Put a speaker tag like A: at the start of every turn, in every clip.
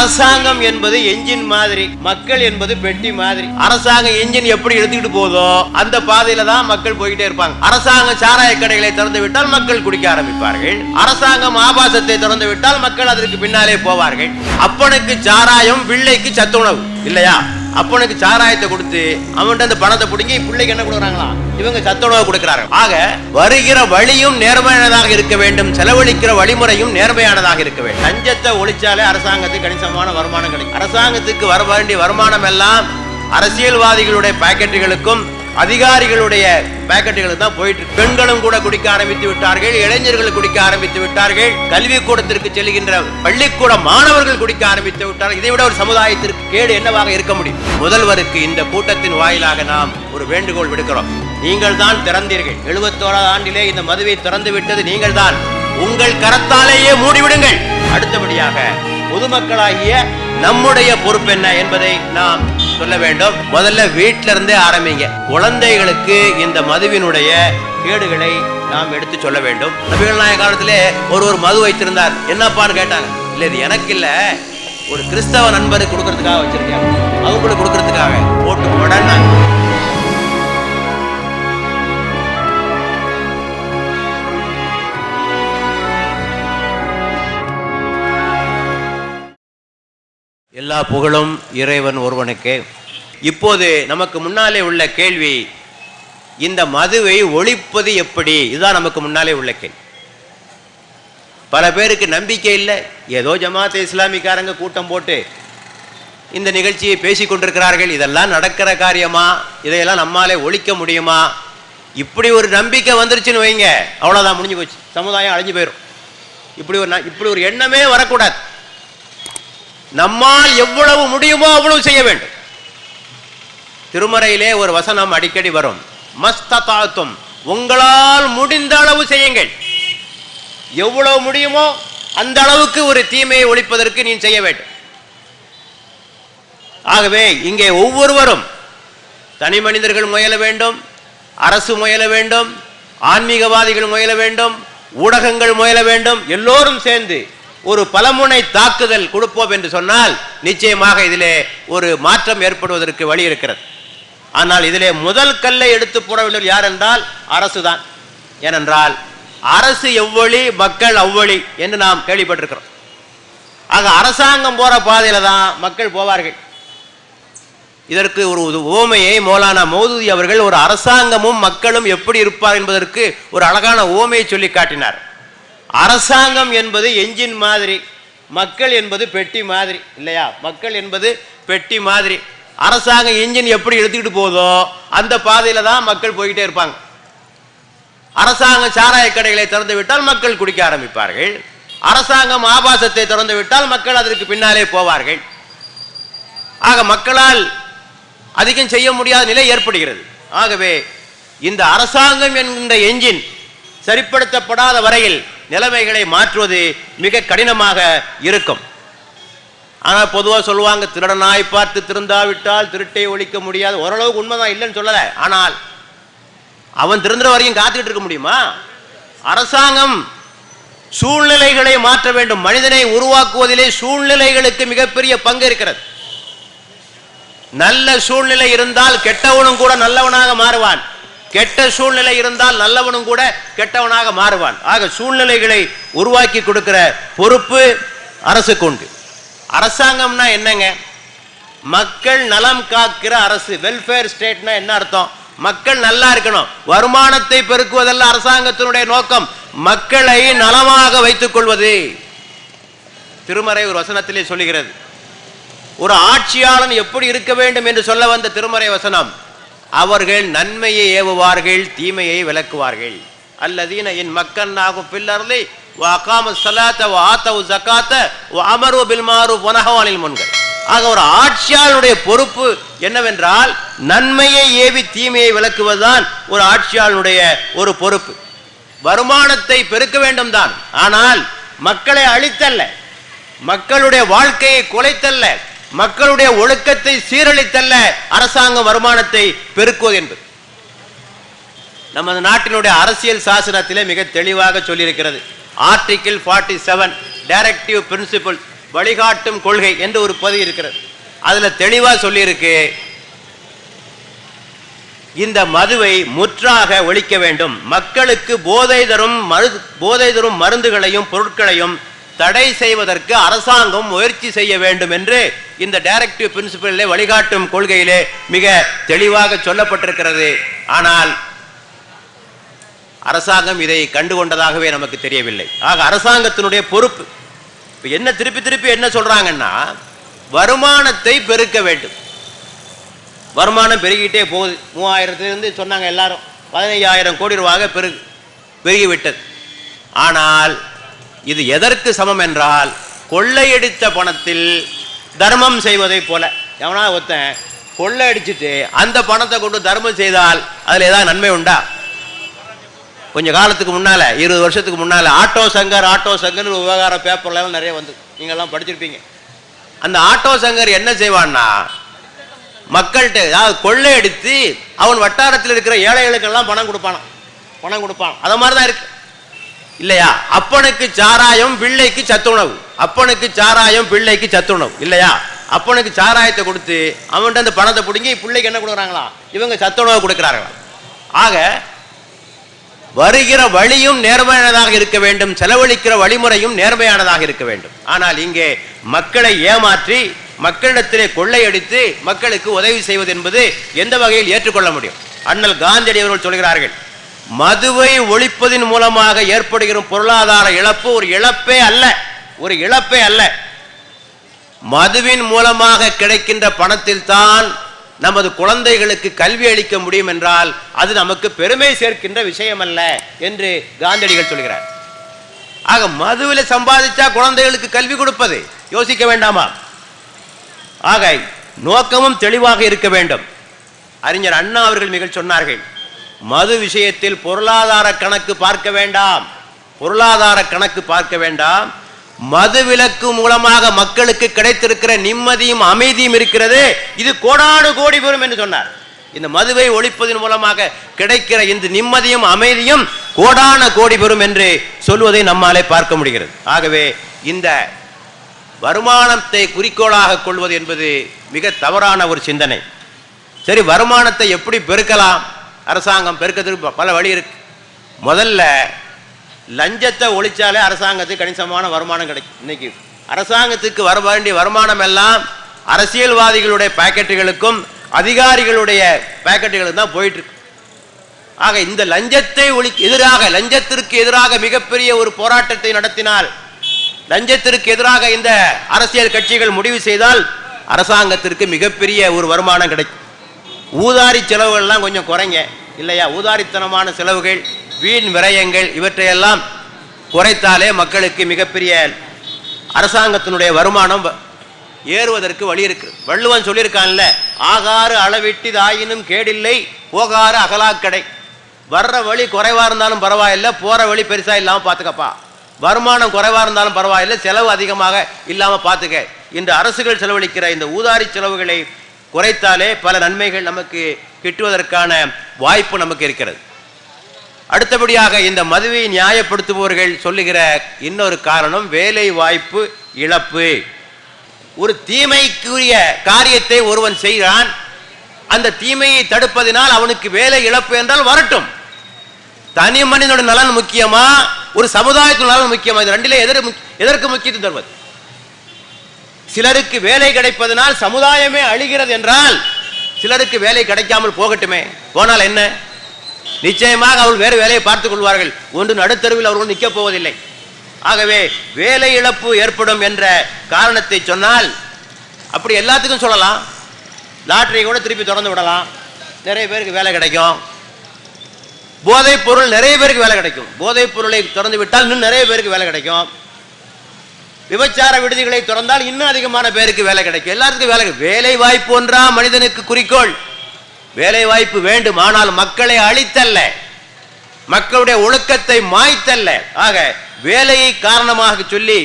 A: அரசாங்கம் என்பது என்ஜின் மாதிரி, மக்கள் என்பது பெட்டி மாதிரி. அரசாங்கம் என்ஜின் எப்படி எடுத்துக்கிட்டு போதோ அந்த பாதையில தான் மக்கள் போயிட்டே இருப்பாங்க. அரசாங்கம் சாராய கடைகளை திறந்து விட்டால் மக்கள் குடிக்க ஆரம்பிப்பார்கள். அரசாங்கம் ஆபாசத்தை திறந்து விட்டால் மக்கள் அதற்கு பின்னாலே போவார்கள். அப்பனுக்கு சாராயம், பிள்ளைக்கு சத்துணவு இல்லையா? அப்பனுக்கு சாராயத்தை கொடுத்து அவன்கிட்ட அந்த பணத்தை பிடிங்கி பிள்ளைக்கு என்ன கொடுக்குறாங்களா? இவங்க சத்துணவு கொடுக்கிறார்கள். ஆக வருகிற வழியும் நேர்மையானதாக இருக்க வேண்டும், செலவழிக்கிற வழிமுறையும் நேர்மையானதாக இருக்க வேண்டும். லஞ்சத்தை ஒழிச்சாலே அரசாங்கத்துக்கு கணிசமான வருமானம் கிடைக்கும். அரசாங்கத்துக்கு வர வேண்டிய வருமானம் எல்லாம் அரசியல்வாதிகளுடைய பாக்கெட்டுகளுக்கும் அதிகாரிகளுடைய பாக்கெட்டுகளுக்கு தான் போயிட்டு. பெண்களும் கூட குடிக்க ஆரம்பித்து விட்டார்கள், இளைஞர்கள் குடிக்க ஆரம்பித்து விட்டார்கள், கல்விக்கூடத்திற்கு செல்கின்ற பள்ளிக்கூட மாணவர்கள் குடிக்க ஆரம்பித்து விட்டார்கள். இதை விட ஒரு சமுதாயத்திற்கு கேடு என்னவாக இருக்க முடியும்? முதல்வருக்கு இந்த கூட்டத்தின் வாயிலாக நாம் ஒரு வேண்டுகோள் விடுக்கிறோம். நீங்கள் தான் திறந்தீர்கள். 71வது ஆண்டிலே இந்த மதுவை திறந்து விட்டது நீங்கள் தான். உங்கள் கரத்தாலேயே மூடிவிடுங்கள். அடுத்தபடியாக பொதுமக்களாகிய நம்முடைய பொறுப்பு என்ன என்பதை நாம் சொல்ல வேண்டும். முதல்ல வீட்டில இருந்தே ஆரம்பிங்க. குழந்தைகளுக்கு இந்த மதுவினுடைய கேடுகளை நாம் எடுத்து சொல்ல வேண்டும். நபிகள் நாயக காலத்திலே ஒரு மது வைத்திருந்தார். என்னப்பான்னு கேட்டாங்க. இல்ல இது எனக்கு இல்ல, ஒரு கிறிஸ்தவ நண்பருக்கு கொடுக்கறதுக்காக வச்சிருக்காங்க, அவங்களுக்கு கொடுக்கறதுக்காக போட்டு உடனே எல்லா புகழும் இறைவன் ஒருவனுக்கே. இப்போது நமக்கு முன்னாலே உள்ள கேள்வி, இந்த மதுவை ஒழிப்பது எப்படி? இதுதான் நமக்கு முன்னாலே உள்ள கேள்வி. பல பேருக்கு நம்பிக்கை இல்லை. ஏதோ ஜமாத் இஸ்லாமிக்காரங்க கூட்டம் போட்டு இந்த நிகழ்ச்சியை பேசி கொண்டிருக்கிறார்கள். இதெல்லாம் நடக்கிற காரியமா? இதையெல்லாம் நம்மாலே ஒழிக்க முடியுமா? இப்படி ஒரு நம்பிக்கை வந்துருச்சுன்னு வைங்க, அவ்வளோதான், முடிஞ்சு போச்சு, சமுதாயம் அழிஞ்சு போயிடும். இப்படி ஒரு எண்ணமே வரக்கூடாது. நம்மால் எவ்வளவு முடியுமோ அவ்வளவு செய்ய வேண்டும். திருமறையிலே ஒரு வசனம் அடிக்கடி வரும், மஸ்ததாத்தும், உங்களால் முடிந்த அளவு செய்யுங்கள். எவ்வளவு முடியுமோ அந்த அளவுக்கு ஒரு தீமையை ஒழிப்பதற்கு நீ செய்ய வேண்டும். ஆகவே இங்கே ஒவ்வொருவரும், தனி மனிதர்கள் முயல வேண்டும், அரசு முயல வேண்டும், ஆன்மீகவாதிகள் முயல வேண்டும், ஊடகங்கள் முயல வேண்டும். எல்லோரும் சேர்ந்து ஒரு பலமுனை தாக்குதல் கொடுப்போம் என்று சொன்னால் நிச்சயமாக இதிலே ஒரு மாற்றம் ஏற்படுவதற்கு வழி இருக்கிறது. ஆனால் இதிலே முதல் கல்லை எடுத்து போட வேண்டும் யார் என்றால் அரசுதான். ஏனென்றால் அரசு எவ்வளி, மக்கள் அவ்வளி என்று நாம் கேள்விப்பட்டிருக்கிறோம். ஆக அரசாங்கம் போற பாதையில தான் மக்கள் போவார்கள். இதற்கு ஒரு ஓமையை மௌலானா மௌதூதி அவர்கள் ஒரு அரசாங்கமும் மக்களும் எப்படி இருப்பார் என்பதற்கு ஒரு அழகான ஓமையை சொல்லி காட்டினார். அரசாங்கம் என்பது என்ஜின் மாதிரி, மக்கள் என்பது பெட்டி மாதிரி இல்லையா? மக்கள் என்பது பெட்டி மாதிரி. அரசாங்கம் என்ஜின் எப்படி எடுத்துக்கிட்டு போதோ அந்த பாதையில தான் மக்கள் போய்கிட்டே இருப்பாங்க. அரசாங்கம் சாராய கடைகளை திறந்து விட்டால் மக்கள் குடிக்க ஆரம்பிப்பார்கள். அரசாங்கம் ஆபாசத்தை திறந்து விட்டால் மக்கள் அதற்கு பின்னாலே போவார்கள். ஆக மக்களால் அதிகம் செய்ய முடியாத நிலை ஏற்படுகிறது. ஆகவே இந்த அரசாங்கம் என்கின்ற என்ஜின் சரிப்படுத்தப்படாத வரையில் நிலைமைகளை மாற்றுவது மிக கடினமாக இருக்கும். ஆனால் பொதுவாக சொல்லுவாங்க, திருடனாய் பார்த்து திருந்தாவிட்டால் திருட்டை ஒழிக்க முடியாது. ஓரளவுக்கு உண்மைதான், இல்லைன்னு சொல்லல. ஆனால் அவன் திருந்துற வரையும் காத்துக்கிட்டு இருக்க முடியுமா? அரசாங்கம் சூழ்நிலைகளை மாற்ற வேண்டும். மனிதனை உருவாக்குவதிலே சூழ்நிலைகளுக்கு மிகப்பெரிய பங்கு இருக்கிறது. நல்ல சூழ்நிலை இருந்தால் கெட்டவனும் கூட நல்லவனாக மாறுவான், கெட்ட சூழ்நிலை இருந்தால் நல்லவனும் கூட கெட்டவனாக மாறுவான். ஆக சூழ்நிலைகளை உருவாக்கி கொடுக்கிற பொறுப்பு அரசுக்கு உண்டு. அரசாங்கம்னா என்னங்க? மக்கள் நலம் காக்கிற அரசு. வெல்ஃபேர் ஸ்டேட்னா என்ன அர்த்தம்? மக்கள் நல்லா இருக்கணும். வருமானத்தை பெருக்குவதல்ல அரசாங்கத்தினுடைய நோக்கம், மக்களை நலமாக வைத்துக் கொள்வது. திருமறை ஒரு வசனத்திலே சொல்லுகிறது. ஒரு ஆட்சியாளன் எப்படி இருக்க வேண்டும் என்று சொல்ல வந்த திருமறை வசனம், அவர்கள் நன்மையை ஏவுவார்கள், தீமையை விலக்குவார்கள். அல்லதீன இன் மக்கன்னாகும் பில்லர்லி வஅகாமு ஸலாத்த வஆத்தவு ஸகாத்த வஅமரு பில் மஅரூஃப் வனஹவு அனில் முன்கர். ஆக ஒரு ஆட்சியாளனுடைய பொறுப்பு என்னவென்றால் நன்மையை ஏவி தீமையை விலக்குவதுதான் ஒரு ஆட்சியாளனுடைய ஒரு பொறுப்பு. வருமானத்தை பெருக்க வேண்டும் தான், ஆனால் மக்களை அழித்தல்ல, மக்களுடைய வாழ்க்கையை குலைத்தல்ல, மக்களுடைய ஒழுக்கத்தை சீரழித்தல்ல அரசாங்கம் வருமானத்தை பெருக்குவது என்பது. நமது நாட்டினுடைய அரசியல் சாசனத்திலே மிக தெளிவாக சொல்லியிருக்கிறது. ஆர்டிகிள் 47 டைரக்டிவ் பிரின்சிபிள், வழிகாட்டும் கொள்கை என்று ஒரு பகுதி இருக்கிறது. அதுல தெளிவா சொல்லியிருக்கு, இந்த மதுவை முற்றாக ஒழிக்க வேண்டும், மக்களுக்கு போதை தரும் மருந்துகளையும் பொருட்களையும் தடை செய்வதற்கு அரசாங்கம் முயற்சி செய்ய வேண்டும் என்று இந்த டைரக்டிவ் பிரின்சிபலிலே வழிகாட்டும் கொள்கையிலே மிக தெளிவாக சொல்லப்பட்டிருக்கிறது. ஆனால் அரசாங்கம் இதை கண்டுகொண்டதாகவே நமக்கு தெரியவில்லை. ஆக அரசாங்கத்தினுடைய பொறுப்பு என்ன, திருப்பி என்ன சொல்றாங்கன்னா, வருமானத்தை பெருக்க வேண்டும். வருமானம் பெருகிட்டே போகுது. 3000 சொன்னாங்க எல்லாரும், 15,000 கோடி ரூபாய் பெருகிவிட்டது. ஆனால் இது எதற்கு சமம் என்றால், கொள்ளையடித்த பணத்தில் தர்மம் செய்வதை போல. எவனா ஒருத்தன் கொள்ளையடிச்சிட்டு அந்த பணத்தை கொண்டு தர்மம் செய்தால் அதுல ஏதாவது நன்மை உண்டா? கொஞ்ச காலத்துக்கு முன்னால, 20 வருஷத்துக்கு முன்னால ஆட்டோ சங்கர் விவகார பேப்பர்ல நிறைய வந்து நீங்கெல்லாம் படிச்சிருப்பீங்க. அந்த ஆட்டோ சங்கர் என்ன செய்வான்னா, மக்கள்கிட்ட அதாவது கொள்ளையடித்து அவன் வட்டாரத்தில் இருக்கிற ஏழைகளுக்கெல்லாம் பணம் கொடுப்பான். அத மாதிரிதான் இருக்கு இல்லையா? அப்பனுக்கு சாராயம் பிள்ளைக்கு சத்துணவு, இல்லையா? அப்பனுக்கு சாராயத்தை கொடுத்து அவன்கிட்ட அந்த பணத்தை பிடுங்கி பிள்ளைக்கு என்ன கொடுக்குறாங்களா, இவங்க சத்துணவு கொடுக்கிறார்களா. ஆக வருகிற வழியும் நேர்மையானதாக இருக்க வேண்டும், செலவழிக்கிற வழிமுறையும் நேர்மையானதாக இருக்க வேண்டும். ஆனால் இங்கே மக்களை ஏமாற்றி மக்களிடத்திலே கொள்ளையடித்து மக்களுக்கு உதவி செய்வது என்பது எந்த வகையில் ஏற்றுக்கொள்ள முடியும்? அண்ணல் காந்தியடி அவர்கள் சொல்கிறார்கள், மதுவை ஒழிப்பதின் மூலமாக ஏற்படுகிற பொருளாதார இழப்பு ஒரு இழப்பே அல்ல. மதுவின் மூலமாக கிடைக்கின்ற பணத்தில் தான் நமது குழந்தைகளுக்கு கல்வி அளிக்க முடியும் என்றால் அது நமக்கு பெருமை சேர்க்கின்ற விஷயம் அல்ல என்று காந்தியடிகள் சொல்கிறார். ஆக மதுவில் சம்பாதிச்சா குழந்தைகளுக்கு கல்வி கொடுப்பது யோசிக்க வேண்டாமா? ஆக நோக்கமும் தெளிவாக இருக்க வேண்டும். அறிஞர் அண்ணா அவர்கள் மிக சொன்னார்கள், மது விஷயத்தில் பொருளாதார கணக்கு பார்க்க வேண்டாம், மது விலக்கு மூலமாக மக்களுக்கு கிடைத்திருக்கிற நிம்மதியும் அமைதியும் இருக்கிறது, இது கோடானு கோடி பெறும் என்று சொன்னார். இந்த மதுவை ஒழிப்பதன் மூலமாக கிடைக்கிற இந்த நிம்மதியும் அமைதியும் கோடான கோடி பெறும் என்று சொல்வதை நம்மாலே பார்க்க முடிகிறது. ஆகவே இந்த வருமானத்தை குறிக்கோளாக கொள்வது என்பது மிக தவறான ஒரு சிந்தனை. சரி, வருமானத்தை எப்படி பெருக்கலாம்? அரசாங்கம் பெருக்கிறதுக்கு பல வழி இருக்கு. முதல்ல லஞ்சத்தை ஒழிச்சாலே அரசாங்கத்துக்கு கணிசமான வருமானம் கிடைக்கும். இன்னைக்கு அரசாங்கத்துக்கு வர வேண்டிய வருமானம் எல்லாம் அரசியல்வாதிகளுடைய பாக்கெட்டுகளுக்கும் அதிகாரிகளுடைய பாக்கெட்டுகளுக்கு தான் போயிட்டு இருக்கு. ஆக இந்த லஞ்சத்திற்கு எதிராக மிகப்பெரிய ஒரு போராட்டத்தை நடத்தினால், லஞ்சத்திற்கு எதிராக இந்த அரசியல் கட்சிகள் முடிவு செய்தால் அரசாங்கத்திற்கு மிகப்பெரிய ஒரு வருமானம் கிடைக்கும். ஊதாரி செலவுகள்லாம் கொஞ்சம் குறைங்க, இல்லையா? ஊதாரித்தனமான செலவுகள், வீண் விரயங்கள் இவற்றையெல்லாம் குறைத்தாலே மக்களுக்கு மிகப்பெரிய அரசாங்கத்தினுடைய வருமானம் ஏறுவதற்கு வழி இருக்கு. வள்ளுவன் சொல்லியிருக்கான்ல, ஆகாறு அளவிட்டிதாயினும் கேடில்லை போகாறு அகலாக்கடை. வர்ற வழி குறைவா இருந்தாலும் பரவாயில்லை, போற வழி பெருசா இல்லாம பாத்துக்கப்பா. வருமானம் குறைவா இருந்தாலும் பரவாயில்லை, செலவு அதிகமாக இல்லாம பாத்துக்க. இன்று அரசுகள் செலவழிக்கிற இந்த ஊதாரி செலவுகளை குறைத்தாலே பல நன்மைகள் நமக்கு கிட்டுவதற்கான வாய்ப்பு நமக்கு இருக்கிறது. அடுத்தபடியாக இந்த மதுவை நியாயப்படுத்துபவர்கள் சொல்லுகிற இன்னொரு காரணம் வேலை வாய்ப்பு இழப்பு. ஒரு தீமைக்குரிய காரியத்தை ஒருவன் செய்கிறான், அந்த தீமையை தடுப்பதனால் அவனுக்கு வேலை இழப்பு என்றால் வரட்டும். தனி மனிதனோட நலன் முக்கியமா, ஒரு சமுதாயத்தின் நலன் முக்கியமா? இது ரெண்டிலே எதற்கு முக்கியத்துவம் தருவது? சிலருக்கு வேலை கிடைப்பதனால் சமுதாயமே அழிகிறது என்றால் சிலருக்கு வேலை கிடைக்காமல் போகட்டுமே, போனால் என்ன? நிச்சயமாக அவர்கள் வேறு வேலையை பார்த்துக் கொள்வார்கள். ஒன்று நடுத்தருவில் அவர்கள் நிற்கப் போவதில்லை. ஆகவே வேலை இழப்பு ஏற்படும் என்ற காரணத்தை சொன்னால் அப்படி எல்லாத்துக்கும் சொல்லலாம். லாட்டரியை கூட திருப்பி திறந்து விடலாம், நிறைய பேருக்கு வேலை கிடைக்கும். போதைப் பொருள் நிறைய பேருக்கு வேலை கிடைக்கும். போதைப் பொருளை திறந்து விட்டால் இன்னும் நிறைய பேருக்கு வேலை கிடைக்கும். விபச்சார விடுதிகளை திறந்தால் இன்னும் அதிகமான பேருக்கு வேலை கிடைக்கும். எல்லாத்துக்கும் வேலை வாய்ப்பு ஒன்றா மனிதனுக்கு குறிக்கோள்? வேலை வாய்ப்பு வேண்டும், ஆனால் மக்களை அழித்தல்ல, மக்களுடைய ஒழுக்கத்தை மாய்த்தல்ல. ஆக வேலையை காரணமாக சொல்லி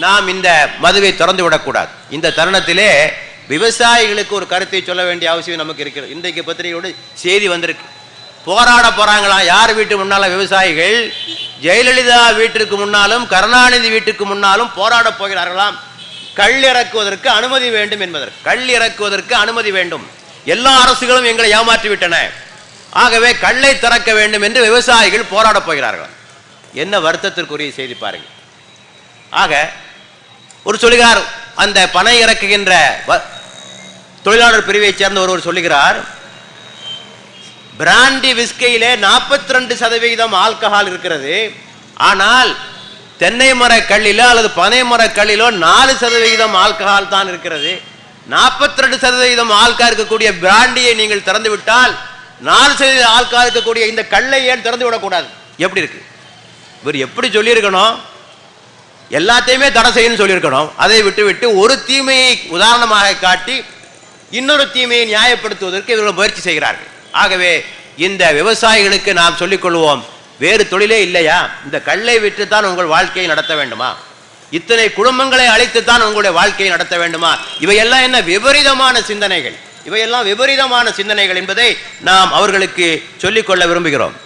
A: நாம் இந்த மதுவை திறந்து விடக்கூடாது. இந்த தருணத்திலே விவசாயிகளுக்கு ஒரு கருத்தை சொல்ல வேண்டிய அவசியம் நமக்கு இருக்கிறது. இன்றைக்கு பத்திரிகையோடு செய்தி வந்திருக்கு, போராட போறாங்களாம். யார் வீட்டு முன்னால? விவசாயிகள் ஜெயலலிதா வீட்டிற்கு முன்னாலும் கருணாநிதி வீட்டுக்கு முன்னாலும் போராட போகிறார்களாம். கள் இறக்குவதற்கு அனுமதி வேண்டும் என்பதற்கு. கள் இறக்குவதற்கு அனுமதி வேண்டும். எல்லா அரசுகளும் எங்களை ஏமாற்றிவிட்டன, ஆகவே கல்லை திறக்க வேண்டும் என்று விவசாயிகள் போராடப் போகிறார்கள். என்ன வருத்தத்திற்குரிய செய்தி பாருங்கள். ஆக ஒரு சொல்லுகிறார், அந்த பனை இறக்குகின்ற தொழிலாளர் பிரிவை சேர்ந்த ஒருவர் சொல்லுகிறார், பிராண்டி விஸ்கையிலே 42% ஆல்கஹால் இருக்கிறது, ஆனால் தென்னை மர கல்லிலோ அல்லது பனை மர கல்லிலோ 4% ஆல்கஹால் தான் இருக்கிறது. 42% ஆல்கஹால் இருக்கக்கூடிய பிராண்டியை நீங்கள் திறந்து விட்டால் 4% ஆல்கஹால் இருக்கக்கூடிய இந்த கல்லை ஏன் திறந்து விடக்கூடாது? எப்படி இருக்கு? இவர் எப்படி சொல்லியிருக்கணும்? எல்லாத்தையுமே தடை செய்யணும்னு சொல்லியிருக்கணும். அதை விட்டு ஒரு தீமையை உதாரணமாக காட்டி இன்னொரு தீமையை நியாயப்படுத்துவதற்கு இவர்கள் முயற்சி செய்கிறார்கள். ஆகவே இந்த விவசாயிகளுக்கு நாம் சொல்லிக் கொள்வோம், வேறு தொழிலே இல்லையா? இந்த கல்லை விற்றுத்தான் உங்கள் வாழ்க்கையை நடத்த வேண்டுமா? இத்தனை குடும்பங்களை அழைத்துத்தான் உங்களுடைய வாழ்க்கையை நடத்த வேண்டுமா? இவையெல்லாம் என்ன விபரீதமான சிந்தனைகள்? இவையெல்லாம் விபரீதமான சிந்தனைகள் என்பதை நாம் அவர்களுக்கு சொல்லிக்கொள்ள விரும்புகிறோம்.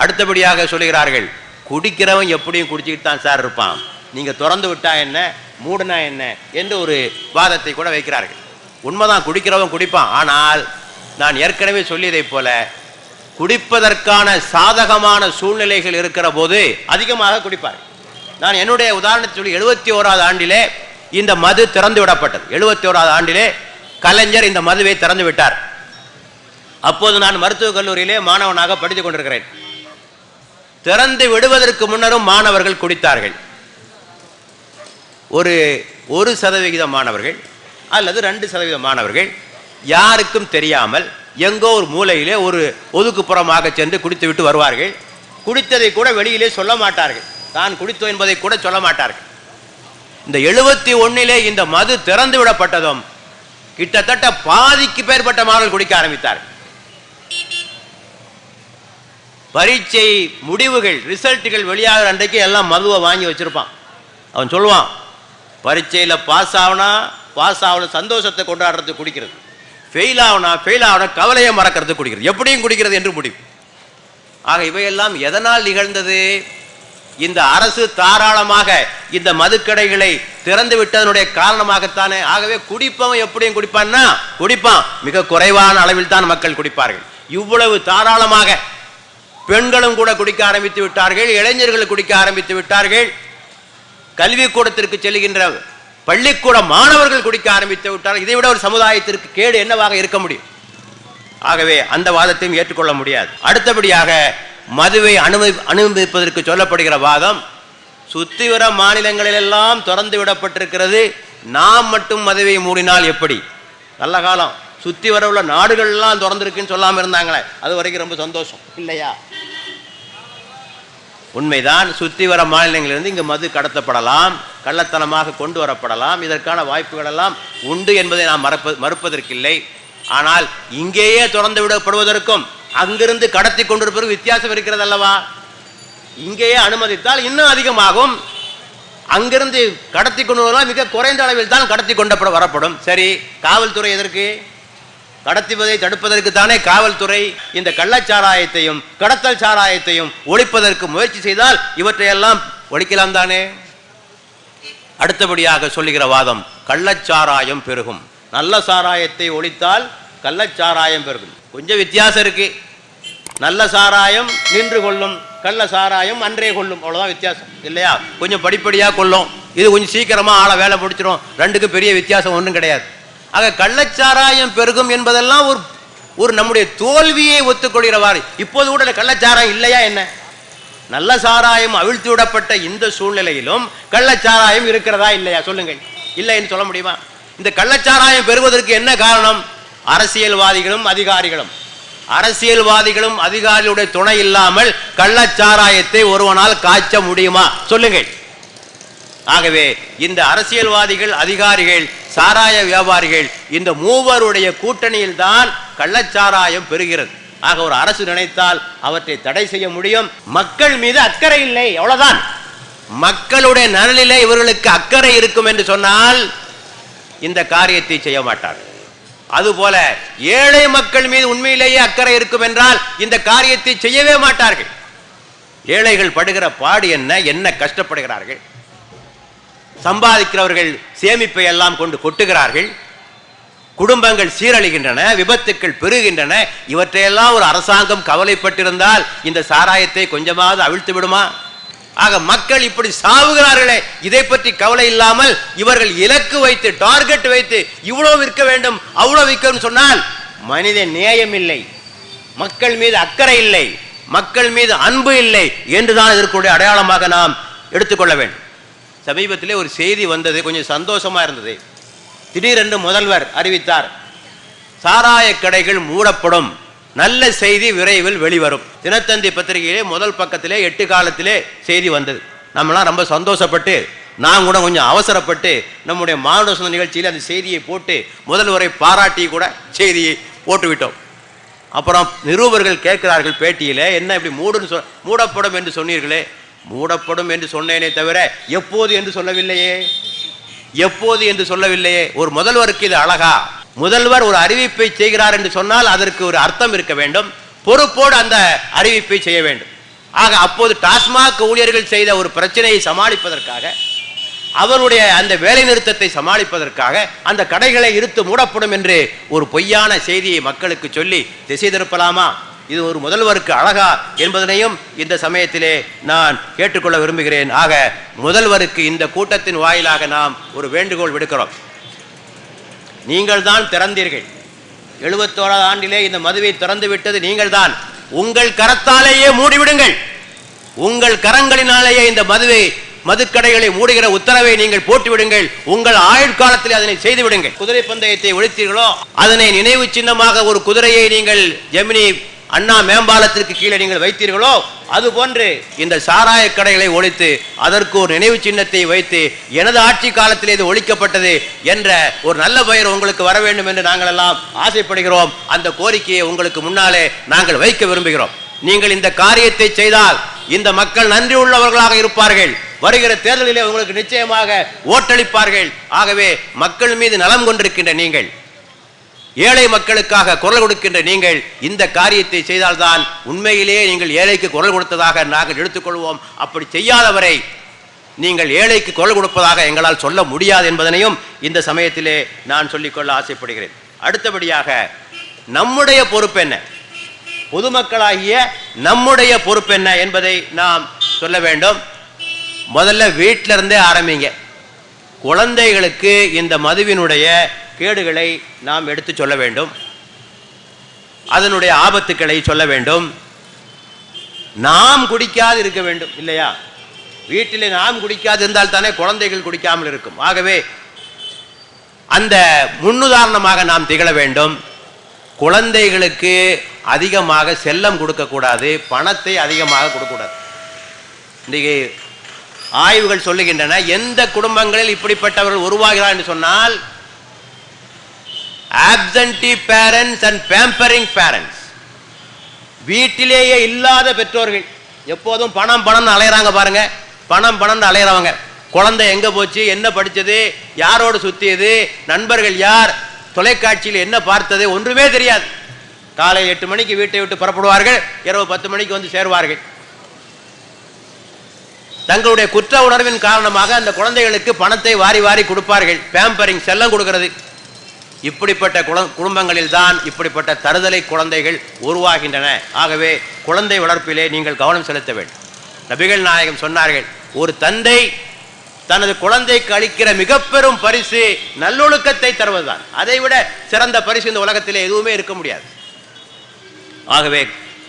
A: அடுத்தபடியாக சொல்லுகிறார்கள், குடிக்கிறவன் எப்படியும் குடிச்சுக்கிட்டு தான் சார் இருப்பான், நீங்க திறந்து விட்டா என்ன மூடனா என்ன என்று ஒரு வாதத்தை கூட வைக்கிறார்கள். உண்மைதான், குடிக்கிறவன் குடிப்பான். ஆனால் நான் ஏற்கனவே சொல்லியதை போல குடிப்பதற்கான சாதகமான சூழ்நிலைகள் இருக்கிற போது அதிகமாக குடிப்பார்கள். நான் என்னுடைய உதாரணத்தை சொல்லி, 71வது ஆண்டிலே இந்த மது திறந்து விடப்பட்டது. 71வது ஆண்டிலே கலைஞர் இந்த மதுவை திறந்து விட்டார். அப்போது நான் மருத்துவக் கல்லூரியிலே மாணவனாக படித்துக் கொண்டிருக்கிறேன். திறந்து விடுவதற்கு முன்னரும் மாணவர்கள் குடித்தார்கள். ஒரு 1% மாணவர்கள் அல்லது 2% மாணவர்கள் யாருக்கும் தெரியாமல் எங்கோ ஒரு மூலையிலே ஒரு ஒதுக்குப்புறமாக சென்று குடித்து விட்டு வருவார்கள். குடித்ததை கூட வெளியிலே சொல்ல மாட்டார்கள், தான் குடித்தோம் என்பதை கூட சொல்ல மாட்டார்கள். இந்த 71லே இந்த மது திறந்து விடப்பட்டதும் கிட்டத்தட்ட பாதிக்கு மேற்பட்ட மாணவர்கள் குடிக்க ஆரம்பித்தார்கள். பரீட்சை முடிவுகள் ரிசல்ட்டுகள் வெளியாகிற அன்றைக்கு எல்லாம் மதுவை வாங்கி வச்சிருப்பான். அவன் சொல்லுவான், பரீட்சையில் பாஸ் ஆகணும் சந்தோஷத்தை கொண்டாடுறது குடிக்கிறது, ஃபெயில் ஆகணும் கவலையை மறக்கிறது குடிக்கிறது, எப்படியும் குடிக்கிறது என்று முடிவு. ஆக இவையெல்லாம் எதனால் நிகழ்ந்தது? இந்த அரசு தாராளமாக இந்த மதுக்கடைகளை திறந்து விட்டதனுடைய காரணமாகத்தானே. ஆகவே குடிப்பவன் எப்படியும் குடிப்பான்னா குடிப்பான், மிக குறைவான அளவில் தான் மக்கள் குடிப்பார்கள். இவ்வளவு தாராளமாக பெண்களும் கூட குடிக்க ஆரம்பித்து விட்டார்கள், இளைஞர்கள் குடிக்க ஆரம்பித்து விட்டார்கள், கல்விக்கூடத்திற்கு செல்கின்ற பள்ளிக்கூட மாணவர்கள் குடிக்க ஆரம்பித்து விட்டார்கள். இதை விட ஒரு சமுதாயத்திற்கு கேடு என்னவாக இருக்க முடியும்? ஆகவே அந்த வாதத்தையும் ஏற்றுக்கொள்ள முடியாது. அடுத்தபடியாக மதுவை அனுமதிப்பதற்கு சொல்லப்படுகிற வாதம், சுத்தி வர மாநிலங்களிலெல்லாம் திறந்து விடப்பட்டிருக்கிறது, நாம் மட்டும் மதுவை மூடினால் எப்படி? நல்ல காலம், சுத்தி வர உள்ள நாடுகள் எல்லாம் திறந்திருக்குன்னு சொல்லாம இருந்தாங்களே, அது வரைக்கும் ரொம்ப சந்தோஷம் இல்லையா? உண்மைதான், சுத்தி வர மாநிலங்களிலிருந்து இங்கு மது கடத்தப்படலாம், கள்ளத்தனமாக கொண்டு வரப்படலாம், இதற்கான வாய்ப்புகள் எல்லாம் உண்டு என்பதை நாம் மறுப்பதற்கில்லை. ஆனால் இங்கேயே திறந்து விடப்படுவதற்கும் அங்கிருந்து கடத்தி கொண்டிருப்பதற்கு வித்தியாசம் இருக்கிறது அல்லவா? இங்கேயே அனுமதித்தால் இன்னும் அதிகமாகும், அங்கிருந்து கடத்தி கொண்டு வரலாம் மிக குறைந்த அளவில் தான் கடத்தி கொண்டு வரப்படும். சரி, காவல்துறை எதற்கு? கடத்துவதை தடுப்பதற்கு தானே காவல்துறை. இந்த கள்ளச்சாராயத்தையும் கடத்தல் சாராயத்தையும் ஒழிப்பதற்கு முயற்சி செய்தால் இவற்றையெல்லாம் ஒழிக்கலாம் தானே. அடுத்தபடியாக சொல்லுகிற வாதம், கள்ளச்சாராயம் பெருகும், நல்ல சாராயத்தை ஒழித்தால் கள்ளச்சாராயம் பெருகும். கொஞ்சம் வித்தியாசம் இருக்கு. நல்ல சாராயம் நின்று கொள்ளும், கள்ள சாராயம் அன்றே கொள்ளும், அவ்வளவுதான் வித்தியாசம் இல்லையா? கொஞ்சம் படிப்படியா கொள்ளும், இது கொஞ்சம் சீக்கிரமா ஆள வேலை முடிச்சிடும், ரெண்டுக்கும் பெரிய வித்தியாசம் ஒன்றும் கிடையாது. ஆக கள்ளச்சாராயம் பெருகும் என்பதெல்லாம் ஒரு நம்முடைய தோல்வியை ஒத்துக்கொள்கிறவாறு. இப்போது கூட கள்ளச்சாராயம் இல்லையா என்ன? நல்ல சாராயம் அவிழ்த்து விடப்பட்ட இந்த சூழ்நிலையிலும் கள்ளச்சாராயம் இருக்கிறதா இல்லையா? சொல்லுங்கள். இல்லை என்று சொல்ல முடியுமா? இந்த கள்ளச்சாராயம் பெறுவதற்கு என்ன காரணம்? அரசியல்வாதிகளும் அதிகாரிகளுடைய துணை இல்லாமல் கள்ளச்சாராயத்தை ஒருவனால் காய்ச்ச முடியுமா? சொல்லுங்கள். ஆகவே இந்த அரசியல்வாதிகள், அதிகாரிகள், சாராய வியாபாரிகள், இந்த மூவருடைய கூட்டணியில் தான் கள்ளச்சாராயம் பெறுகிறது. ஆக ஒரு அரசு நினைத்தால் அவற்றை தடை செய்ய முடியும். மக்கள் மீது அக்கறை இல்லை, அவ்வளவுதான். மக்களுடைய நலனிலே இவர்களுக்கு அக்கறை இருக்கும் என்று சொன்னால் இந்த காரியத்தை செய்ய மாட்டார்கள். அதுபோல ஏழை மக்கள் மீது உண்மையிலேயே அக்கறை இருக்கும் என்றால் இந்த காரியத்தை செய்யவே மாட்டார்கள். ஏழைகள் படுகிற பாடு என்ன கஷ்டப்படுகிறார்கள். சம்பாதிக்கிறவர்கள் சேமிப்பை எல்லாம் கொண்டு கொட்டுகிறார்கள். குடும்பங்கள் சீரழிகின்றன, விபத்துக்கள் பெருகின்றன. இவற்றையெல்லாம் ஒரு அரசாங்கம் கவலைப்பட்டிருந்தால் இந்த சாராயத்தை கொஞ்சமாவது அவிழ்த்து விடுமா? ஆக மக்கள் இப்படி சாவுகிறார்களே, இதை பற்றி கவலை இல்லாமல் இவர்கள் இலக்கு வைத்து டார்கெட் வைத்து இவ்வளவு விற்க வேண்டும் அவ்வளவு விற்கும் சொன்னால் மனித நேயம் இல்லை, மக்கள் மீது அக்கறை இல்லை, மக்கள் மீது அன்பு இல்லை என்றுதான் இதற்குடைய அடையாளமாக நாம் எடுத்துக்கொள்ள வேண்டும். சமீபத்திலே ஒரு செய்தி வந்தது, கொஞ்சம் சந்தோஷமா இருந்தது. திடீரென்று முதல்வர் அறிவித்தார், சாராய கடைகள் மூடப்படும், நல்ல செய்தி விரைவில் வெளிவரும். தினத்தந்தி பத்திரிகையிலே முதல் பக்கத்திலே 8 காலத்திலே செய்தி வந்தது. நம்மளாம் ரொம்ப சந்தோஷப்பட்டு, நான் கூட கொஞ்சம் அவசரப்பட்டு நம்முடைய மானுட சொந்த நிகழ்ச்சியில் அந்த செய்தியை போட்டு முதல்வரை பாராட்டி கூட செய்தியை போட்டுவிட்டோம். அப்புறம் நிருபர்கள் கேட்கிறார்கள் பேட்டியில, என்ன இப்படி மூடப்படும் என்று சொன்னீர்களே? மூடப்படும் என்று சொன்னேனே தவிர எப்போது என்று சொல்லவில்லையே, எப்போது என்று சொல்லவில்லையே. ஒரு முதல்வருக்கு இது அழகா? முதல்வர் ஒரு அறிவிப்பை செய்கிறார் என்று சொன்னால் அதற்கு ஒரு அர்த்தம் இருக்க வேண்டும், பொறுப்போடு அந்த அறிவிப்பை செய்ய வேண்டும். ஆக அப்போது டாஸ்மாக் ஊழியர்கள் செய்த ஒரு பிரச்சனையை சமாளிப்பதற்காக, அவருடைய அந்த வேலை நிறுத்தத்தை சமாளிப்பதற்காக அந்த கடைகளை இழுத்து மூடப்படும் என்று ஒரு பொய்யான செய்தியை மக்களுக்கு சொல்லி திசை திருப்பலாமா? இது ஒரு முதல்வருக்கு அழகா என்பதனையும் இந்த சமயத்திலே நான் கேட்டுக்கொள்ள விரும்புகிறேன். ஆக முதல்வருக்கு இந்த கூட்டத்தின் வாயிலாக நாம் ஒரு வேண்டுகோள் விடுக்கிறோம். நீங்கள் தான் திறந்தீர்கள், 71வது ஆண்டிலே இந்த மதுவை திறந்து விட்டது நீங்கள் தான். உங்கள் கரத்தாலேயே மூடிவிடுங்கள், உங்கள் கரங்களினாலேயே இந்த மதுக்கடைகளை மூடுகிற உத்தரவை நீங்கள் போட்டுவிடுங்கள். உங்கள் ஆயுட்காலத்தில் அதனை செய்து விடுங்கள். குதிரை பந்தயத்தை ஒழித்தீர்களோ, அதனை நினைவு சின்னமாக ஒரு குதிரையை நீங்கள் ஜெமினி அண்ணா மேம்பாலத்திற்கு கீழே நீங்கள் வைத்தீர்களோ, அதுபோன்று இந்த சாராய கடைகளை ஒழித்து அதற்கு ஒரு நினைவு சின்னத்தை வைத்து எனது ஆட்சி காலத்தில் இது ஒழிக்கப்பட்டது என்ற ஒரு நல்ல பெயர் உங்களுக்கு வர வேண்டும் என்று நாங்கள் எல்லாம் ஆசைப்படுகிறோம். அந்த கோரிக்கையை உங்களுக்கு முன்னாலே நாங்கள் வைக்க விரும்புகிறோம். நீங்கள் இந்த காரியத்தை செய்தால் இந்த மக்கள் நன்றி உள்ளவர்களாக இருப்பார்கள். வருகிற தேர்தலிலே உங்களுக்கு நிச்சயமாக ஓட்டளிப்பார்கள். ஆகவே மக்கள் மீது நலம் கொண்டிருக்கின்ற நீங்கள், ஏழை மக்களுக்காக குரல் கொடுக்கின்ற நீங்கள் இந்த காரியத்தை செய்தால்தான் உண்மையிலேயே நீங்கள் ஏழைக்கு குரல் கொடுத்ததாக நாங்கள் எடுத்துக்கொள்வோம். அப்படி செய்யாதவரை நீங்கள் ஏழைக்கு குரல் கொடுப்பதாக எங்களால் சொல்ல முடியாது என்பதனையும் இந்த சமயத்திலே நான் சொல்லிக்கொள்ள ஆசைப்படுகிறேன். அடுத்தபடியாக நம்முடைய பொறுப்பு என்ன, பொதுமக்களாகிய நம்முடைய பொறுப்பு என்ன என்பதை நாம் சொல்ல வேண்டும். முதல்ல வீட்டிலிருந்தே ஆரம்பிங்க. குழந்தைகளுக்கு இந்த மதுவினுடைய கேடுகளை நாம் எடுத்து சொல்ல வேண்டும், அதனுடைய ஆபத்துக்களை சொல்ல வேண்டும். நாம் குடிக்காது இருக்க வேண்டும் இல்லையா? வீட்டிலே நாம் குடிக்காது இருந்தால் தானே குழந்தைகள் குடிக்காமல் இருக்கும். ஆகவே அந்த முன்னுதாரணமாக நாம் திகழ வேண்டும். குழந்தைகளுக்கு அதிகமாக செல்லம் கொடுக்கக்கூடாது, பணத்தை அதிகமாக கொடுக்கக்கூடாது. இன்றைக்கு ஆய்வுகள் சொல்லுகின்றன, எந்த குடும்பங்களில் இப்படிப்பட்டவர்கள் உருவாகிறார் என்று சொன்னால் absentee parents and pampering parents, வீட்டிலேயே இல்லாத பெற்றோர்கள். எப்போதும் பணம் பணம் அலையறாங்க பாருங்க, பணம் பணம் அலையறவங்க. குழந்தை எங்க போச்சு, என்ன படிச்சது, யாரோடு சுத்தியது, நண்பர்கள் யார், தொலைக்காட்சியில் என்ன பார்த்தது, ஒன்றுமே தெரியாது. காலை 8 மணிக்கு வீட்டை விட்டு புறப்படுவார்கள், இரவு 10 மணிக்கு வந்து சேருவார்கள். தங்களுடைய குற்ற உணர்வின் காரணமாக அந்த குழந்தைகளுக்கு பணத்தை வாரி வாரி கொடுப்பார்கள். பேம்பரிங், செல்லம் கொடுக்கிறது. இப்படிப்பட்ட குடும்பங்களில் தான் இப்படிப்பட்ட தருதலை குழந்தைகள் உருவாகின்றன. ஆகவே குழந்தை வளர்ப்பிலே நீங்கள் கவனம் செலுத்த வேண்டும். நபிகள் நாயகம் சொன்னார்கள், ஒரு தந்தை தனது குழந்தைக்கு அளிக்கிற மிக பெரும் பரிசு நல்லொழுக்கத்தை தருவதுதான். அதைவிட சிறந்த பரிசு இந்த உலகத்திலே எதுவுமே இருக்க முடியாது. ஆகவே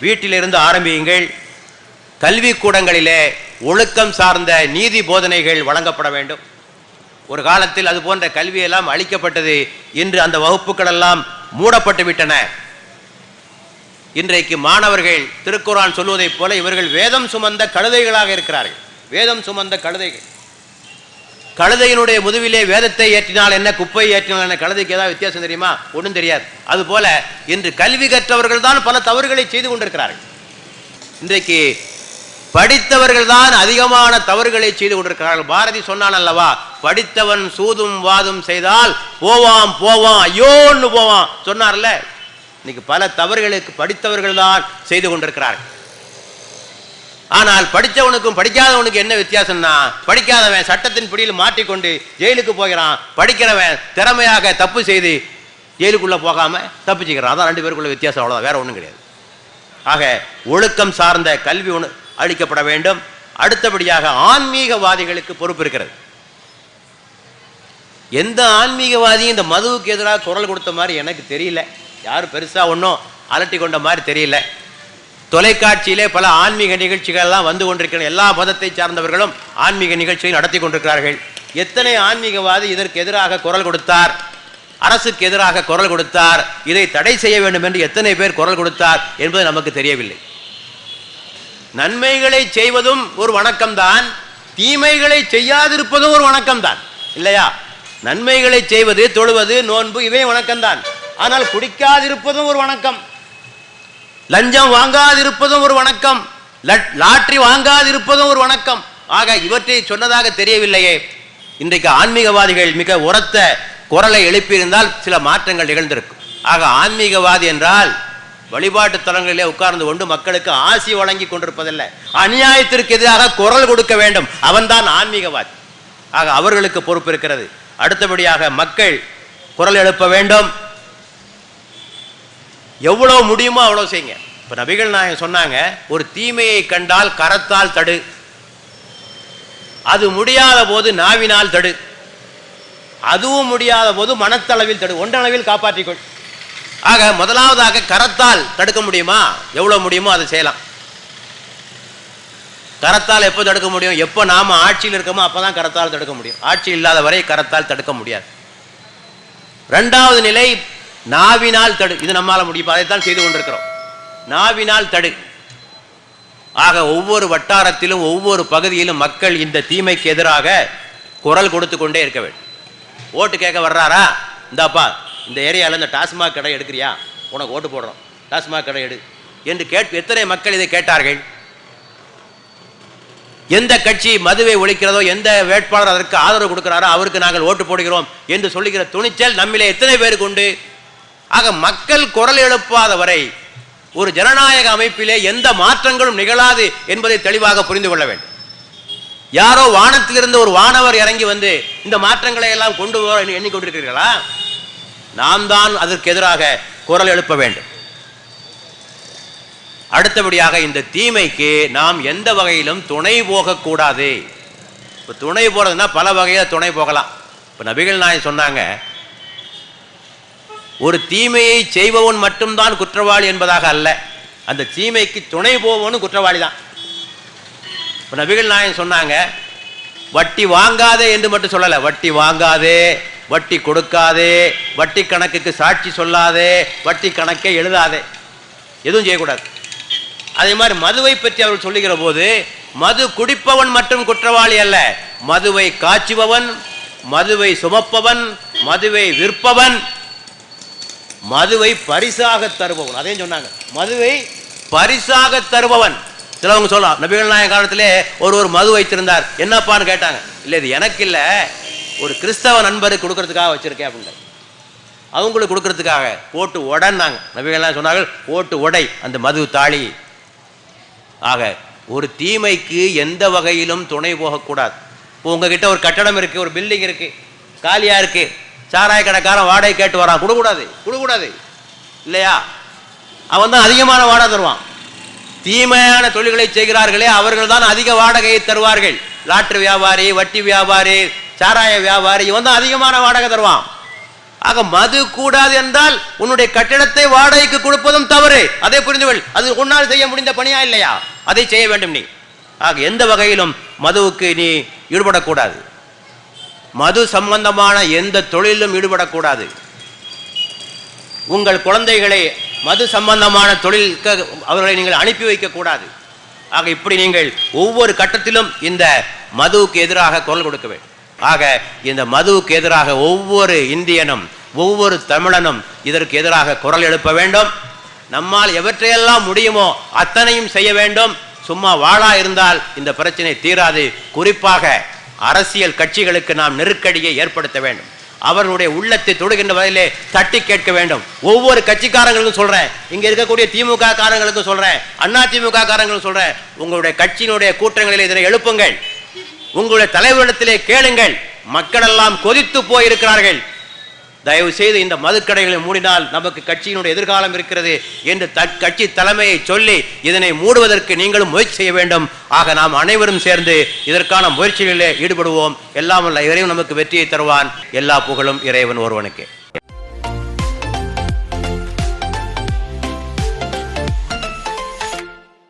A: வீட்டிலிருந்து ஆரம்பியுங்கள். கல்வி கூடங்களிலே ஒழுக்கம் சார்ந்த நீதி போதனைகள் வழங்கப்பட வேண்டும். ஒரு காலத்தில் அது போன்ற கல்வியெல்லாம் அளிக்கப்பட்டது. இன்று அந்த வகுப்புகள் எல்லாம் மூடப்பட்டு விட்டன. இன்றைக்கு மாணவர்கள் திருக்குர்ஆன் சொல்வதைப் போல இவர்கள் வேதம் சுமந்த கழுதைகளாக இருக்கிறார்கள். வேதம் சுமந்த கழுதைகள். கழுதையினுடைய முதுவிலே வேதத்தை ஏற்றினால் என்ன, குப்பை ஏற்றினால் என்ன, கழுதைக்கு ஏதாவது வித்தியாசம் தெரியுமா? ஒன்றும் தெரியாது. அதுபோல இன்று கல்வி கற்றவர்கள் தான் பல தவறுகளை செய்து கொண்டிருக்கிறார்கள். இன்றைக்கு படித்தவர்கள் தான் அதிகமான தவறுகளை செய்து கொண்டிருக்கிறார்கள். பாரதி சொன்னான் அல்லவா, படித்தவன் சூதும் வாதும் செய்தால் போவான் போவான் ஐயோன்னு போவான் சொன்னார்ல. இன்னைக்கு பல தவறுகளுக்கு படித்தவர்கள் தான் செய்து கொண்டிருக்கிறார்கள். ஆனால் படித்தவனுக்கும் படிக்காதவனுக்கு என்ன வித்தியாசம்னா, படிக்காதவன் சட்டத்தின் பிடியில் மாட்டிக்கொண்டு ஜெயிலுக்கு போகிறான், படிக்கிறவன் திறமையாக தப்பு செய்து ஜெயிலுக்குள்ள போகாம தப்பிச்சுக்கிறான். அதான் 2 பேருக்குள்ள வித்தியாசம், அவ்வளவுதான், வேற ஒன்றும் கிடையாது. ஆக ஒழுக்கம் சார்ந்த கல்வி அளிக்கப்பட வேண்டும். அடுத்தபடியாக ஆன்மீகவாதிகளுக்கு பொறுப்பு இருக்கிறது. எந்த ஆன்மீகவாதியும் இந்த மதுவுக்கு எதிராக குரல் கொடுத்த மாதிரி எனக்கு தெரியல. யாரும் பெருசா ஒன்றும் அலட்டி கொண்ட மாதிரி தெரியல. தொலைக்காட்சியிலே பல ஆன்மீக நிகழ்ச்சிகள்லாம் வந்து கொண்டிருக்கிற எல்லா மதத்தை சார்ந்தவர்களும் ஆன்மீக நிகழ்ச்சியை நடத்தி கொண்டிருக்கிறார்கள். எத்தனை ஆன்மீகவாதி இதற்கு எதிராக குரல் கொடுத்தார், அரசுக்கு எதிராக குரல் கொடுத்தார், இதை தடை செய்ய வேண்டும் என்று எத்தனை பேர் குரல் கொடுத்தார் என்பது நமக்கு தெரியவில்லை. நன்மைகளை செய்வதும் ஒரு வணக்கம்தான், தீமைகளை செய்யாதிருப்பதும் ஒரு வணக்கம்தான், இல்லையா? நன்மைகளை செய்வது, தொழுவது, நோன்பு இவை வணக்கம்தான். ஆனால் குடிக்காதிருப்பதும் ஒரு வணக்கம், லஞ்சம் வாங்காதிருப்பதும் ஒரு வணக்கம், லாட்டரி வாங்காதிருப்பதும் ஒரு வணக்கம். ஆக இவற்றை சொன்னதாக தெரியவில்லையே. இன்றைக்கு ஆன்மீகவாதிகள் மிக உரத்த குரலை எழுப்பியிருந்தால் சில மாற்றங்கள் நிகழ்ந்திருக்கும். ஆக ஆன்மீகவாதி என்றால் வழிபாட்டு தலங்களிலே உட்கார்ந்து கொண்டு மக்களுக்கு ஆசி வழங்கி கொண்டிருப்பதில்லை, அநியாயத்திற்கு எதிராக குரல் கொடுக்க வேண்டும், அவன்தான் ஆன்மீகவாதி. ஆக அவர்களுக்கு பொறுப்பு இருக்கிறது. அடுத்தபடியாக மக்கள் குரல் எழுப்ப வேண்டும். எவ்வளவு முடியுமோ அவ்வளவு செய்யுங்க. இப்ப நபிகள் நாயகம் சொன்னாங்க, ஒரு தீமையை கண்டால் கரத்தால் தடு, அது முடியாத போது நாவினால் தடு, அதுவும் முடியாத போது மனத்தளவில் தடு, ஒன்றளவில் காப்பாற்றிக்கொள். ஆக முதலாவதாக கரத்தால் தடுக்க முடியுமா? எவ்வளவு முடியுமோ அதை செய்யலாம். கரத்தால் எப்போ தடுக்க முடியும்? எப்போ நாம ஆட்சியில் இருக்கோமோ அப்பதான் கரத்தால் தடுக்க முடியும். ஆட்சி இல்லாத வரை கரத்தால் தடுக்க முடியாது. 2வது நிலை நாவினால் தடு. இது நம்மால முடியும், அதைத்தான் செய்து கொண்டிருக்கிறோம். நாவினால் தடு. ஆக ஒவ்வொரு வட்டாரத்திலும் ஒவ்வொரு பகுதியிலும் மக்கள் இந்த தீமைக்கு எதிராக குரல் கொடுத்து கொண்டே இருக்க வேண்டும். ஓட்டு கேட்க வர்றாரா, இந்தாப்பா இந்த ஏரியாவில் இந்த டாஸ்மாக் கடை எடுக்கிறியா, உனக்கு ஓட்டு போடுறோம், டாஸ்மாக் கடை எடு என்று எத்தனை மக்கள் இதை கேட்டார்கள்? எந்த கட்சி மதுவை ஒழிக்கிறதோ, எந்த வேட்பாளர் அதற்கு ஆதரவு கொடுக்கிறாரோ அவருக்கு நாங்கள் ஓட்டு போடுகிறோம் என்று சொல்லுகிற துணிச்சல் நம்மிலே எத்தனை பேருக்கு உண்டு? ஆக மக்கள் குரல் எழுப்பாத வரை ஒரு ஜனநாயக அமைப்பிலே எந்த மாற்றங்களும் நிகழாது என்பதை தெளிவாக புரிந்து கொள்ள வேண்டும். யாரோ வானத்திலிருந்து ஒரு வானவர் இறங்கி வந்து இந்த மாற்றங்களை எல்லாம் கொண்டு வர எண்ணிக்கொண்டிருக்கிறீர்களா? நாம் தான் அதற்கு எதிராக குரல் எழுப்ப வேண்டும். அடுத்தபடியாக இந்த தீமைக்கு நாம் எந்த வகையிலும் துணை போகக்கூடாது. இப்போ துணை போறதுன்னா பல வகையில் துணை போகலாம். இப்போ நபிகள் நாயகம் சொன்னாங்க, ஒரு தீமையை செய்பவன் மட்டும்தான் குற்றவாளி என்பதாக அல்ல, அந்த தீமைக்கு துணை போவனும் குற்றவாளி தான். இப்போ நபிகள் நாயகம் சொன்னாங்க, வட்டி வாங்காதே என்று மட்டும் சொல்லலை, வட்டி வாங்காதே, வட்டி கொடுக்காதே, வட்டி கணக்குக்கு சாட்சி சொல்லாதே, வட்டி கணக்கை எழுதாதே, எதுவும் செய்யக்கூடாது. அதே மாதிரி மதுவை பற்றி அவர்கள் சொல்லுகிற போது, மது குடிப்பவன் மட்டும் குற்றவாளி அல்ல, மதுவை காய்ச்சுபவன், மதுவை சுமப்பவன், மதுவை விற்பவன், மதுவை பரிசாக தருபவன், அதையும் சொன்னாங்க, மதுவை பரிசாக தருபவன். சிலவங்க சொல்லலாம், நபிகள் நாயகம் காலத்திலே ஒரு மது வைத்திருந்தார், என்னப்பான்னு கேட்டாங்க. இல்லை இது எனக்கு இல்லை, ஒரு கிறிஸ்தவ நண்பருக்கு கொடுக்கறதுக்காக வச்சிருக்கேன் அப்படின்னு. அவங்களுக்கு கொடுக்கறதுக்காக போட்டு உடன்னாங்க. நபிகள் நாயகம் சொன்னார்கள், போட்டு உடை அந்த மது தாளி. ஆக ஒரு தீமைக்கு எந்த வகையிலும் துணை போகக்கூடாது. இப்போ உங்ககிட்ட ஒரு கட்டடம் இருக்கு, ஒரு பில்டிங் இருக்கு, காலியா இருக்கு, சாராய கடைக்காரன் வாடகை கேட்டு வரான், கொடுக்கூடாது இல்லையா? அவன் தான் அதிகமான வாடகை தருவான். தீமையான தொழில்களை செய்கிறார்களே அவர்கள் தான் அதிக வாடகையை தருவார்கள். லாட்டரி வியாபாரி, வட்டி வியாபாரி, சாராய வியாபாரி, இவன் தான் அதிகமான வாடகை தருவான். ஆக மது கூடாது என்றால் உன்னுடைய கட்டிடத்தை வாடகைக்கு கொடுப்பதும் தவறு, அதை புரிந்துகள். அது உன்னால் செய்ய முடிந்த பணியா இல்லையா? அதை செய்ய வேண்டும் நீ. ஆக எந்த வகையிலும் மதுவுக்கு நீ ஈடுபடக்கூடாது. மது சம்பந்தமான எந்த தொழிலும் ஈடுபடக்கூடாது. உங்கள் குழந்தைகளை மது சம்பந்தமான தொழிலுக்கு அவர்களை நீங்கள் அனுப்பி வைக்க கூடாது. ஆக இப்படி நீங்கள் ஒவ்வொரு கட்டத்திலும் இந்த மதுவுக்கு எதிராக குரல் கொடுக்க வேண்டும். ஆக இந்த மதுவுக்கு எதிராக ஒவ்வொரு இந்தியனும் ஒவ்வொரு தமிழனும் இதற்கு எதிராக குரல் எழுப்ப வேண்டும். நம்மால் எவற்றையெல்லாம் முடியுமோ அத்தனையும் செய்ய வேண்டும். சும்மா வாழா இருந்தால் இந்த பிரச்சனை தீராது. குறிப்பாக அரசியல் கட்சிகளுக்கு நாம் நெருக்கடியை ஏற்படுத்த வேண்டும். அவர்களுடைய உள்ளத்தை தொடுகின்ற வகையிலே தட்டி கேட்க வேண்டும். ஒவ்வொரு கட்சிக்காரங்களுக்கும் சொல்றேன், இங்க இருக்கக்கூடிய திமுக காரங்களுக்கும் சொல்றேன், அண்ணா திமுக காரங்களுக்கும் சொல்றேன், உங்களுடைய கட்சியினுடைய கூட்டங்களிலே இதனை எழுப்புங்கள், உங்களுடைய தலைவரிடத்திலே கேளுங்கள். மக்கள் எல்லாம் கொதித்து போயிருக்கிறார்கள். தயவு செய்து இந்த மதுக்கடைகளை மூடினால் நமக்கு கட்சியினுடைய எதிர்காலம் இருக்கிறது என்று கட்சி தலைமையை சொல்லி இதனை மூடுவதற்கு நீங்களும் முயற்சி செய்ய வேண்டும். ஆக நாம் அனைவரும் சேர்ந்து இதற்கான முயற்சிகளிலே ஈடுபடுவோம். எல்லாம் வல்ல இறைவன் நமக்கு வெற்றியை தருவான். எல்லா புகழும் இறைவன் ஒருவனுக்கு.